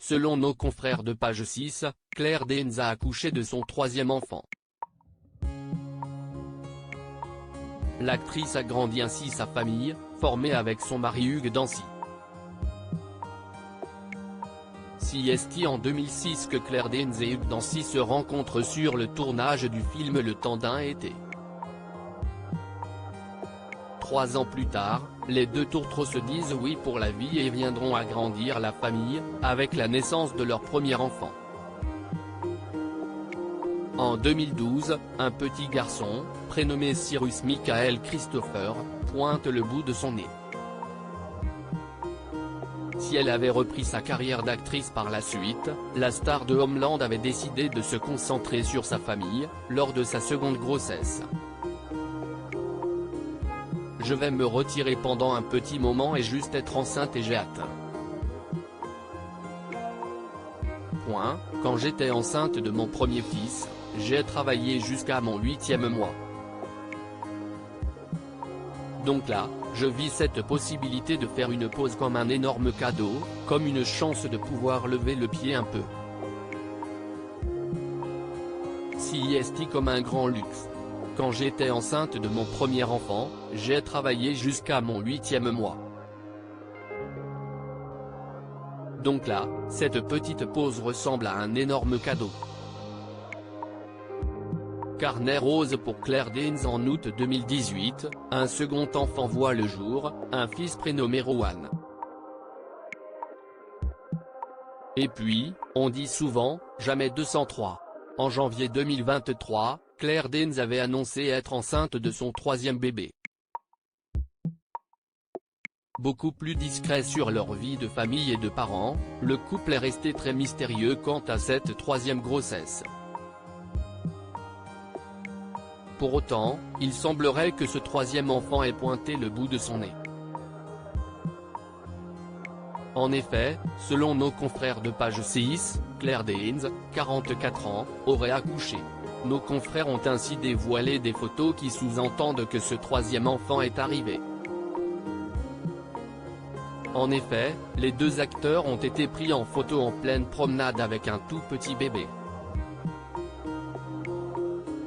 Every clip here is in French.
selon nos confrères de Page 6, Claire Danes a accouché de son troisième enfant. L'actrice agrandit ainsi sa famille, formée avec son mari Hugh Dancy. C'est en 2006 que Claire Danes et Hugh Dancy se rencontrent sur le tournage du film Le Temps d'un été. 3 ans plus tard, les deux tourtereaux se disent oui pour la vie et viendront agrandir la famille, avec la naissance de leur premier enfant. En 2012, un petit garçon, prénommé Cyrus Michael Christopher, pointe le bout de son nez. Si elle avait repris sa carrière d'actrice par la suite, la star de Homeland avait décidé de se concentrer sur sa famille, lors de sa seconde grossesse. Je vais me retirer pendant un petit moment et juste être enceinte et j'ai hâte. Quand j'étais enceinte de mon premier fils, j'ai travaillé jusqu'à mon 8e mois. Donc là, je vis cette possibilité de faire une pause comme un énorme cadeau, comme une chance de pouvoir lever le pied un peu. C'est comme un grand luxe. Quand j'étais enceinte de mon premier enfant, j'ai travaillé jusqu'à mon 8e mois. Donc là, cette petite pause ressemble à un énorme cadeau. Carnet rose pour Claire Danes en août 2018, un second enfant voit le jour, un fils prénommé Rowan. Et puis, on dit souvent, jamais 203. En janvier 2023, Claire Danes avait annoncé être enceinte de son troisième bébé. Beaucoup plus discret sur leur vie de famille et de parents, le couple est resté très mystérieux quant à cette troisième grossesse. Pour autant, il semblerait que ce troisième enfant ait pointé le bout de son nez. En effet, selon nos confrères de Page 6, Claire Danes, 44 ans, aurait accouché. Nos confrères ont ainsi dévoilé des photos qui sous-entendent que ce troisième enfant est arrivé. En effet, les deux acteurs ont été pris en photo en pleine promenade avec un tout petit bébé.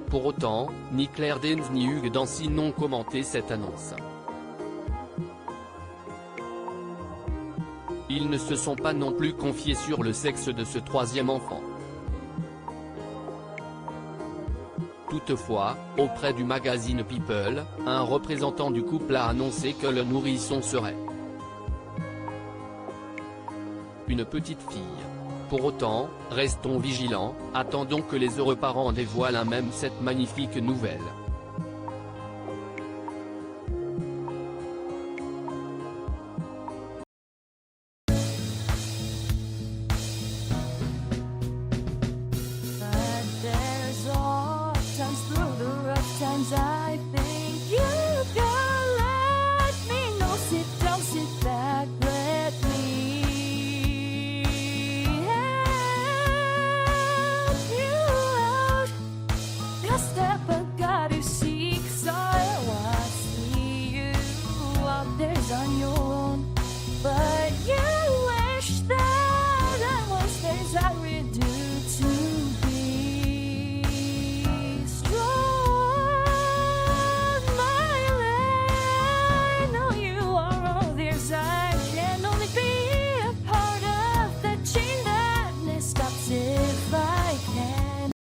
Pour autant, ni Claire Danes ni Hugh Dancy n'ont commenté cette annonce. Ils ne se sont pas non plus confiés sur le sexe de ce troisième enfant. Toutefois, auprès du magazine People, un représentant du couple a annoncé que le nourrisson serait une petite fille. Pour autant, restons vigilants, attendons que les heureux parents dévoilent même cette magnifique nouvelle.